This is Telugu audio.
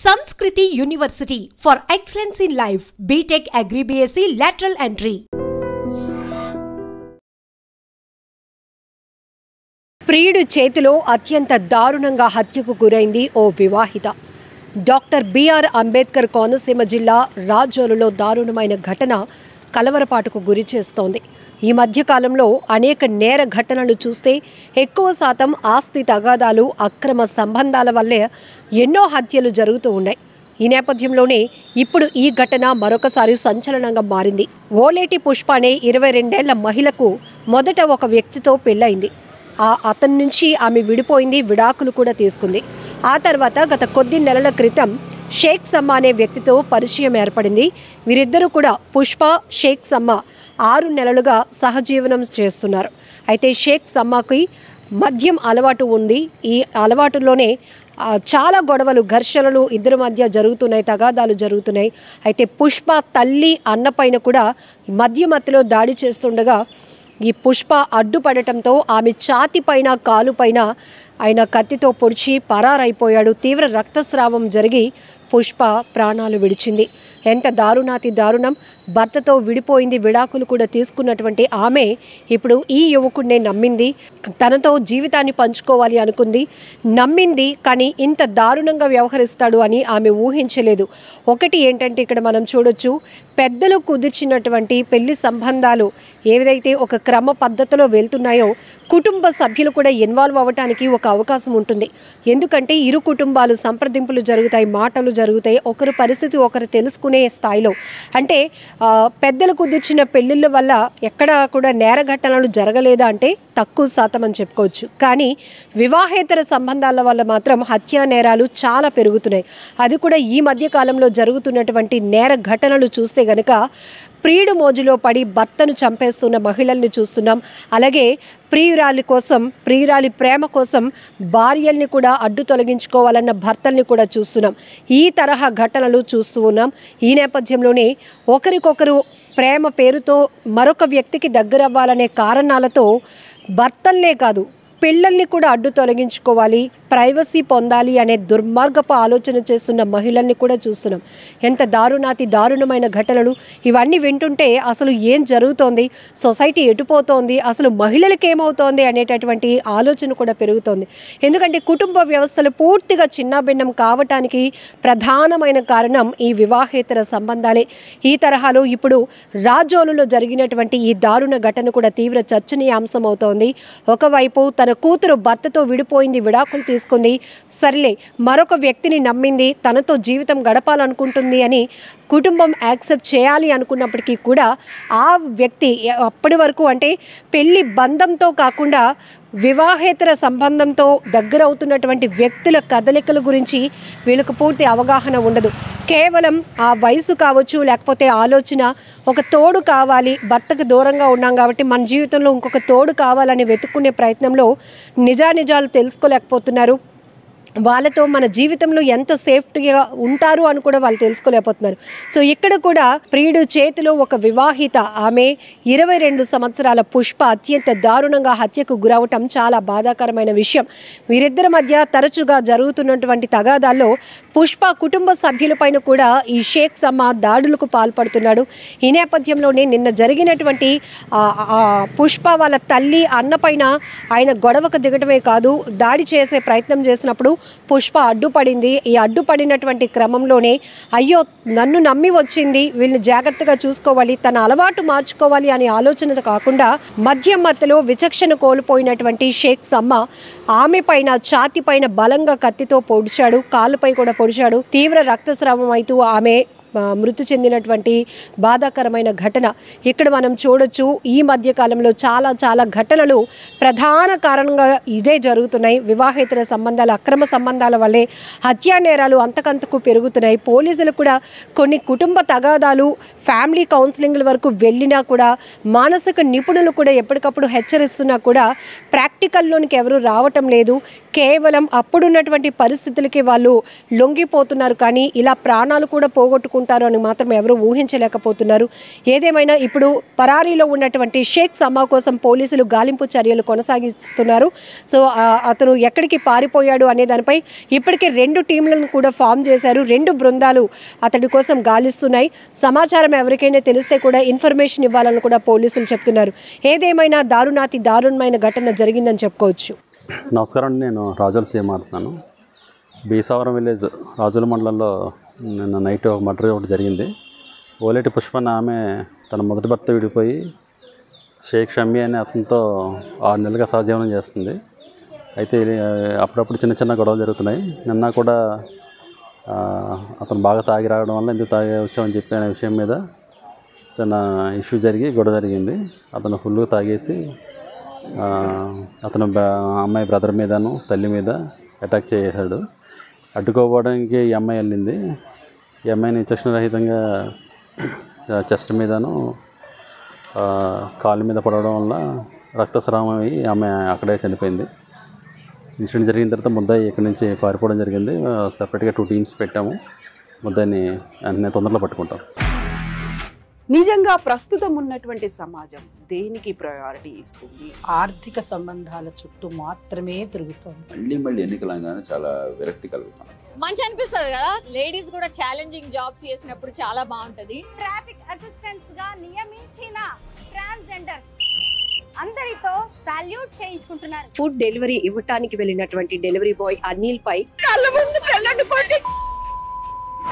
Sanskriti University for excellence in life. BTech Agri BSc lateral entry. ప్రియుడు చేతిలో అత్యంత దారుణంగా హత్యకు గురైంది ఓ వివాహిత. డాక్టర్ బిఆర్ అంబేద్కర్ కోనసీమ జిల్లా రాజోలులో దారుణమైన ఘటన కలవరపాటుకు గురి చేస్తోంది. ఈ మధ్యకాలంలో అనేక నేర ఘటనలు చూస్తే ఎక్కువ శాతం ఆస్తి తగాదాలు, అక్రమ సంబంధాల వల్లే ఎన్నో హత్యలు జరుగుతూ ఉన్నాయి. ఈ నేపథ్యంలోనే ఇప్పుడు ఈ ఘటన మరొకసారి సంచలనంగా మారింది. ఓలేటి పుష్ప అనే 22 ఏళ్ల మహిళకు మొదట ఒక వ్యక్తితో పెళ్ళైంది. అతని నుంచి ఆమె విడిపోయింది, విడాకులు కూడా తీసుకుంది. ఆ తర్వాత గత కొద్ది నెలల క్రితం షేక్ సమ్మా అనే వ్యక్తితో పరిచయం ఏర్పడింది. వీరిద్దరూ కూడా పుష్ప, షేక్ సమ్మా 6 నెలలుగా సహజీవనం చేస్తున్నారు. అయితే షేక్ సమ్మాకి మద్యం అలవాటు ఉంది. ఈ అలవాటులోనే చాలా గొడవలు, ఘర్షణలు ఇద్దరి మధ్య జరుగుతున్నాయి, తగాదాలు జరుగుతున్నాయి. అయితే పుష్ప తల్లి, అన్నపైన కూడా మద్యమత్తులో దాడి చేస్తుండగా ఈ పుష్ప అడ్డుపడటంతో ఆమె ఛాతి పైన, కాలు పైన ఆయన కత్తితో పొడిచి పరారైపోయాడు. తీవ్ర రక్తస్రావం జరిగి పుష్ప ప్రాణాలు విడిచింది. ఎంత దారుణాతి దారుణం! భర్తతో విడిపోయింది, విడాకులు కూడా తీసుకున్నటువంటి ఆమె ఇప్పుడు ఈ యువకుడినే నమ్మింది. తనతో జీవితాన్ని పంచుకోవాలి అనుకుంది, నమ్మింది. కానీ ఇంత దారుణంగా వ్యవహరిస్తాడు అని ఆమె ఊహించలేదు. ఒకటి ఏంటంటే ఇక్కడ మనం చూడొచ్చు, పెద్దలు కుదిర్చినటువంటి పెళ్లి సంబంధాలు ఏదైతే ఒక క్రమ పద్ధతిలో వెళ్తున్నాయో కుటుంబ సభ్యులు కూడా ఇన్వాల్వ్ అవ్వటానికి ఒక అవకాశం ఉంటుంది. ఎందుకంటే ఇరు కుటుంబాలు సంప్రదింపులు జరుగుతాయి, మాటలు జరుగుతాయి, ఒకరి పరిస్థితి ఒకరు తెలుసుకునే స్థాయిలో. అంటే పెద్దలు కుదిర్చిన పెళ్ళిళ్ళ వల్ల ఎక్కడ కూడా నేర ఘటనలు జరగలేదా అంటే తక్కువ శాతం అని చెప్పుకోవచ్చు. కానీ వివాహేతర సంబంధాల వల్ల మాత్రం హత్యా నేరాలు చాలా పెరుగుతున్నాయి. అది కూడా ఈ మధ్య కాలంలో జరుగుతున్నటువంటి నేర ఘటనలు చూస్తే గనక ప్రియుడు మోజులో పడి భర్తను చంపేస్తున్న మహిళల్ని చూస్తున్నాం. అలాగే ప్రియురాలి కోసం, ప్రియురాలి ప్రేమ కోసం భార్యల్ని కూడా అడ్డు తొలగించుకోవాలన్న భర్తల్ని కూడా చూస్తున్నాం. ఈ తరహా ఘటనలు చూస్తూ ఉన్నాం. ఈ నేపథ్యంలోనే ఒకరికొకరు ప్రేమ పేరుతో మరొక వ్యక్తికి దగ్గరవ్వాలనే కారణాలతో భర్తల్నే కాదు, పిల్లల్ని కూడా అడ్డు తొలగించుకోవాలి, ప్రైవసీ పొందాలి అనే దుర్మార్గపు ఆలోచన చేస్తున్న మహిళల్ని కూడా చూస్తున్నాం. ఎంత దారుణాతి దారుణమైన ఘటనలు! ఇవన్నీ వింటుంటే అసలు ఏం జరుగుతోంది, సొసైటీ ఎటుపోతోంది, అసలు మహిళలకు ఏమవుతోంది అనేటటువంటి ఆలోచన కూడా పెరుగుతోంది. ఎందుకంటే కుటుంబ వ్యవస్థలు పూర్తిగా చిన్నాభిన్నం కావటానికి ప్రధానమైన కారణం ఈ వివాహేతర సంబంధాలే. ఈ తరహాలో ఇప్పుడు రాజోలులో జరిగినటువంటి ఈ దారుణ ఘటన కూడా తీవ్ర చర్చనీయాంశం అవుతోంది. ఒకవైపు తన కూతురు భర్తతో విడిపోయింది, విడాకులు తీసుకుంది, సర్లే మరొక వ్యక్తిని నమ్మింది, తనతో జీవితం గడపాలనుకుంటుంది అని కుటుంబం యాక్సెప్ట్ చేయాలి అనుకున్నప్పటికీ కూడా ఆ వ్యక్తి అప్పటి వరకు అంటే పెళ్లి బంధంతో కాకుండా వివాహేతర సంబంధంతో దగ్గర అవుతున్నటువంటి వ్యక్తుల కదలికల గురించి వీళ్ళకు పూర్తి అవగాహన ఉండదు. కేవలం ఆ వయసు కావచ్చు, లేకపోతే ఆలోచన, ఒక తోడు కావాలి, భర్తకు దూరంగా ఉన్నాం కాబట్టి మన జీవితంలో ఇంకొక తోడు కావాలని వెతుక్కునే ప్రయత్నంలో నిజానిజాలు తెలుసుకోలేకపోతున్నారు. వాళ్ళతో మన జీవితంలో ఎంత సేఫ్టీగా ఉంటారు అని కూడా వాళ్ళు తెలుసుకోలేకపోతున్నారు. సో ఇక్కడ కూడా ప్రియుడు చేతిలో ఒక వివాహిత, ఆమె 22 సంవత్సరాల పుష్ప అత్యంత దారుణంగా హత్యకు గురవటం చాలా బాధాకరమైన విషయం. వీరిద్దరి మధ్య తరచుగా జరుగుతున్నటువంటి తగాదాల్లో పుష్ప కుటుంబ సభ్యులపైన కూడా ఈ షేక్ సమ్మా దాడులకు పాల్పడుతున్నాడు. ఈ నేపథ్యంలోనే నిన్న జరిగినటువంటి పుష్ప వాళ్ళ తల్లి, అన్నపైన ఆయన గొడవకు దిగటమే కాదు, దాడి చేసే ప్రయత్నం చేసినప్పుడు పుష్ప అడ్డుపడింది. ఈ అడ్డుపడినటువంటి క్రమంలోనే అయ్యో నన్ను నమ్మి వచ్చింది, వీళ్ళని జాగ్రత్తగా చూసుకోవాలి, తన అలవాటు మార్చుకోవాలి అనే ఆలోచన కాకుండా మద్యం మత్తులో విచక్షణ కోల్పోయినటువంటి షేక్ సమ్మా ఆమె పైన ఛాతి పైన బలంగా కత్తితో పొడిచాడు, కాళ్ళపై కూడా పొడిచాడు. తీవ్ర రక్తస్రావం అవుతూ ఆమె మృతి చెందినటువంటి బాధాకరమైన ఘటన ఇక్కడ మనం చూడొచ్చు. ఈ మధ్య కాలంలో చాలా ఘటనలు ప్రధాన కారణంగా ఇదే జరుగుతున్నాయి. వివాహేతర సంబంధాలు, అక్రమ సంబంధాల వల్లే హత్యా నేరాలు అంతకంతకు పెరుగుతున్నాయి. పోలీసులు కూడా కొన్ని కుటుంబ తగాదాలు, ఫ్యామిలీ కౌన్సిలింగ్ల వరకు వెళ్ళినా కూడా, మానసిక నిపుణులు కూడా ఎప్పటికప్పుడు హెచ్చరిస్తున్నా కూడా ప్రాక్టికల్లోనికి ఎవరు రావటం లేదు. కేవలం అప్పుడున్నటువంటి పరిస్థితులకి వాళ్ళు లొంగిపోతున్నారు, కానీ ఇలా ప్రాణాలు కూడా పోగొట్టుకుంటారు అని మాత్రం ఎవరు ఊహించలేకపోతున్నారు. ఏదేమైనా ఇప్పుడు పరారీలో ఉన్నటువంటి షేక్ సమా కోసం పోలీసులు గాలింపు చర్యలు కొనసాగిస్తున్నారు. సో అతను ఎక్కడికి పారిపోయాడు అనే దానిపై ఇప్పటికే 2 టీంలను కూడా ఫామ్ చేశారు. 2 బృందాలు అతడి కోసం గాలిస్తున్నాయి. సమాచారం ఎవరికైనా తెలిస్తే కూడా ఇన్ఫర్మేషన్ ఇవ్వాలని కూడా పోలీసులు చెప్తున్నారు. ఏదేమైనా దారుణమైన ఘటన జరిగిందని చెప్పుకోవచ్చు. నమస్కారం అండి, నేను రాజుల సీఎం మాట్లాడుతున్నాను. బీసావరం విలేజ్ రాజుల మండలంలో నిన్న నైట్ ఒక మర్డర్ ఒకటి జరిగింది. ఓలేటి పుష్పన్న ఆమె తన మొదటి భర్త విడిపోయి షేక్ షమ్మి అనే అతనితో 6 నెలలుగా సహజీవనం చేస్తుంది. అయితే అప్పుడప్పుడు చిన్న గొడవలు జరుగుతున్నాయి. నిన్న కూడా అతను బాగా తాగి రావడం వల్ల ఎందుకు తాగి వచ్చామని చెప్పి అనే విషయం మీద చిన్న ఇష్యూ గొడవ జరిగింది. అతను ఫుల్గా తాగేసి అతను అమ్మాయి బ్రదర్ మీదను తల్లి మీద అటాక్ చేశాడు. అడ్డుకోవడానికి ఈ అమ్మాయి వెళ్ళింది. ఈ అమ్మాయిని విచక్షణ రహితంగా చెస్ట్ మీదను కాళ్ళ మీద పడడం వల్ల రక్తస్రావం అయ్యి ఆమె అక్కడే చనిపోయింది. ఇన్సిడెంట్ జరిగిన తర్వాత ముద్దాయి ఇక్కడి నుంచి పారిపోవడం జరిగింది. సపరేట్గా 2 టీమ్స్ పెట్టాము. ముద్దాయిని వెంటనే తొందరలో పట్టుకుంటాం. నిజంగా ప్రస్తుతం ఉన్నటువంటి సమాజం దేనికి ప్రయారిటీ ఇస్తుంది? ఆర్థిక సంబంధాల చుట్టూ మాత్రమే తిరుగుతుంది. మళ్ళీ ఎన్నికలంగానే చాలా విరక్తి కలుగుతాం. మంచి అనిపిస్తుంది కదా, లేడీస్ కూడా ఛాలెంజింగ్ జాబ్స్ చేసినప్పుడు చాలా బాగుంటది. ట్రాఫిక్ అసిస్టెంట్స్ గా నియమించిన ట్రాన్స్జెండర్స్ అందరితో సాల్యూట్ చేయించుకుంటున్నారు. ఫుడ్ డెలివరీ ఇవ్వటానికి వెళ్ళినటువంటి డెలివరీ బాయ్ అనిల్ పై కళ్ళ ముందు